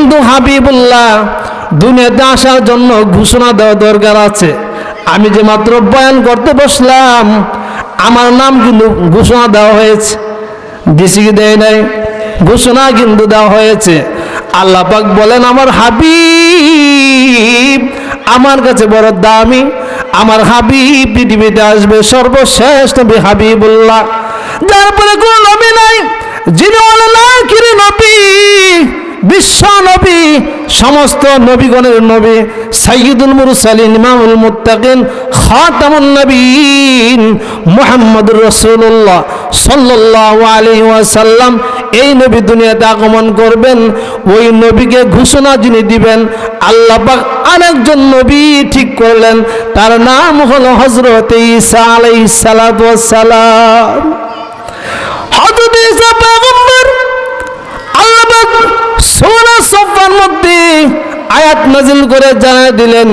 কিন্তু হাবিবুল্লাহ দুনিয়াতে আসার জন্য ঘোষণা দেওয়া দরকার আছে। আমি যে মাত্র বয়ান করতে বসলাম, আমার নাম কিন্তু ঘোষণা দেওয়া হয়েছে, দিছি কি দেয় নাই? ঘোষণা কিন্তু দেওয়া হয়েছে। আল্লাহ পাক বলেন, আমার হাবিব আমার কাছে বড় দামি, আমার হাবিব পৃথিবীতে আসবে সর্বশেষ নবী হাবিবুল্লাহ, যার পরে কোন নবী নাই, যিনি আখির নবী, বিশ্ব নবী, সমস্ত নবীগণের নবী, সাইয়্যিদুল মুরসালিন, ইমামুল মুত্তাকিন, খাতামুন নবীন মুহাম্মদুর রাসূলুল্লাহ সাল্লাল্লাহু আলাইহি ওয়াসাল্লাম এই নবী দুনিয়াতে আগমন করবেন। ওই নবীকে ঘোষণা যিনি দিবেন, আল্লাহ পাক আরেকজন নবী ঠিক করলেন, তার নাম হলো হযরত ঈসা আলাইহিস সালাতু ওয়াস সালাম। হযরত ঈসা পয়গম্বর আল্লাহ পাক সূরা সাফফার মধ্যে আয়াত নাযিল করে জানিয়ে দিলেন,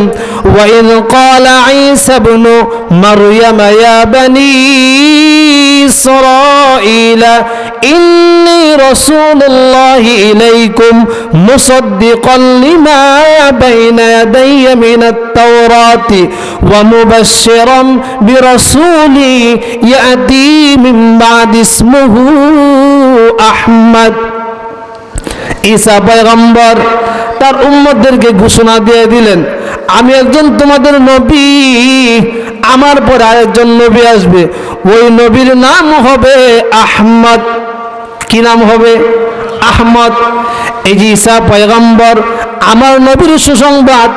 ওয়া ইন ক্বালা ঈসা ইবনু মারইয়াম ইয়া বানি ইসরাঈলা ইন্নী রাসূলুল্লাহি ইলাইকুম মুসাদ্দিকান লিমা বাইনা ইয়াদাইয়া মিনাত তাওরাতি ওয়া মুবাশশিরান বিরাসূলি ইয়াতি মিন বা'দি ইসমুহু আহমদ। ঈসা পয়গম্বর তার উম্মতদেরকে ঘোষণা দিয়ে দিলেন, আমি একজন তোমাদের নবী, আমার পরে আরেকজন নবী আসবে, ওই নবীর নাম হবে আহমদ। কি নাম হবে? আহমদ। এই যে ঈসা পয়গম্বর আমার নবীর সুসংবাদ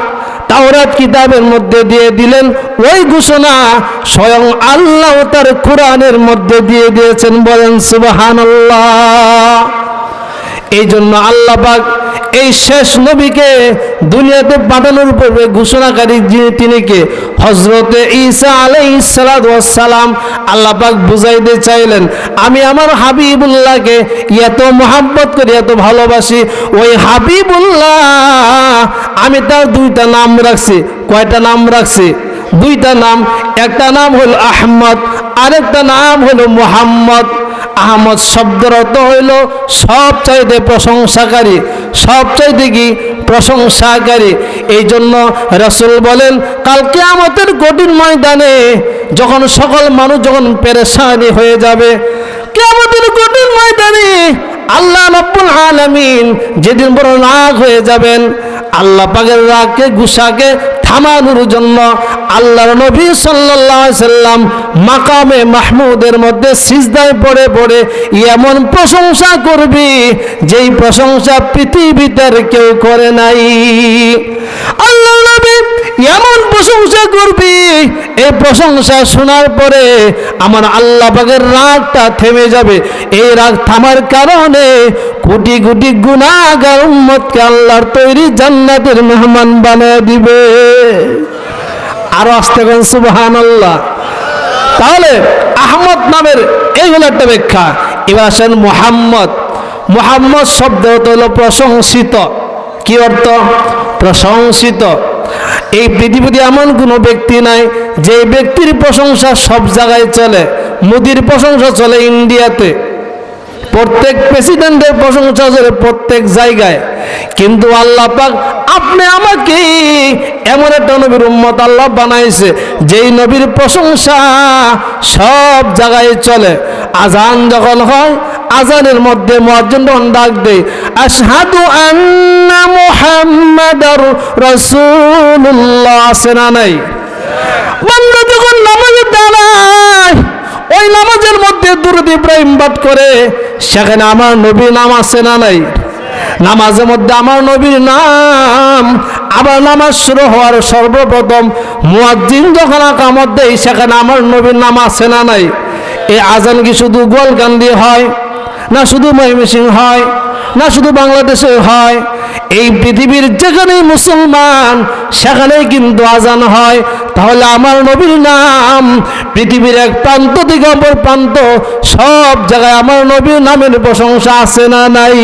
তাওরাত কিতাবের মধ্যে দিয়ে দিলেন, ওই ঘোষণা স্বয়ং আল্লাহ তার কোরআনের মধ্যে দিয়ে দিয়েছেন। বলেন সুবহানাল্লাহ। এই জন্য আল্লাহ পাক এই শেষ নবীকে দুনিয়াতে পাঠানোর পূর্বে ঘোষণাকারী যিনি, তিনি কে? হযরতে ঈসা আলাইহিস সালাতু ওয়াস সালাম। আল্লাহ পাক বুঝাইতে চাইলেন, আমি আমার হাবিবুল্লাহকে এত মহব্বত করি, এত ভালোবাসি, ওই হাবিবুল্লাহ আমি তার দুইটা নাম রাখছি। কয়টা নাম রাখছি? দুইটা নাম। একটা নাম হলো আহমদ, আরেকটা নাম হলো মুহাম্মদ। আহমদ শব্দের অর্থ হইল সবচাইতে প্রশংসাকারী, সবচাইতে কি? প্রশংসাকারী। এই জন্য রাসূল বলেন, কাল কিয়ামতের কঠিন ময়দানে যখন সকল মানুষ যখন পেরেশানি হয়ে যাবে, কিয়ামতের কঠিন ময়দানে আল্লাহ রাব্বুল আলামিন যেদিন বড় রাগ হয়ে যাবেন, আল্লাহ পাকের রাগকে, গুসাকে থামানোর জন্য আল্লাহর নবী সাল্লাল্লাহু আলাইহি সাল্লাম মাকামে মাহমুদের মধ্যে সিজদায় পড়ে পড়ে এমন প্রশংসা করবি, যেই প্রশংসা পৃথিবীতে কেউ করে নাই। আল্লাহর নবী এমন প্রশংসা করবি, এই প্রশংসা শোনার পরে আমার আল্লাহ পাকের রাগটা থেমে যাবে। এই রাগ থামার কারণে কোটি কোটি গুনাহগার উম্মতকে আল্লাহর তৈরি জান্নাতের মেহমান বানিয়ে দিবে। আরো আসতে গেল সুবহানাল্লাহ। তাহলে আহমদ নামের এই হলো একটা ব্যাখ্যা। এবার আসেন মুহাম্মদ। মুহাম্মদ শব্দ হলো প্রশংসিত। কি অর্থ? প্রশংসিত। এই পৃথিবীতে এমন কোনো ব্যক্তি নাই যে ব্যক্তির প্রশংসা সব জায়গায় চলে। মোদির প্রশংসা চলে ইন্ডিয়াতে, প্রত্যেক প্রেসিডেন্টের প্রশংসা চলে প্রত্যেক জায়গায়, কিন্তু আল্লাহ পাক আপনি আমাকে এমন একটা নবীর উম্মত আল্লাহ বানাইছে যেই নবীর প্রশংসা সব জায়গায় চলে। আজান যখন হয়, আজানের মধ্যে মুয়াজ্জিন যখন ডাক দেয়, আশহাদু আন্না মুহাম্মাদার রাসূলুল্লাহ, আছে না নাই? বান্দা যখন নামাজে দাঁড়ায়, ওই নামাজের মধ্যে দুরূদ ইব্রাহিম পাঠ করে, সেখানে আমার নবীর নাম আছে না নাই? নামাজের মধ্যে আমার নবীর নাম। আবার নামাজ শুরু হওয়ার সর্বপ্রথম মুয়াজ্জিন যখন ইকামত দেয়, সেখানে আমার নবীর নাম আছে না নাই? এই আজান কি শুধু গোয়ালকান্দি হয়, না শুধু ময়মনসিংহ হয়, না শুধু বাংলাদেশে হয়? এই পৃথিবীর যেখানেই মুসলমান সেখানেই কিন্তু আজান হয়। তাহলে আমার নবীর নাম পৃথিবীর এক প্রান্ত থেকে অপর প্রান্ত সব জায়গায় আমার নবীর নামের প্রশংসা আছে না নাই?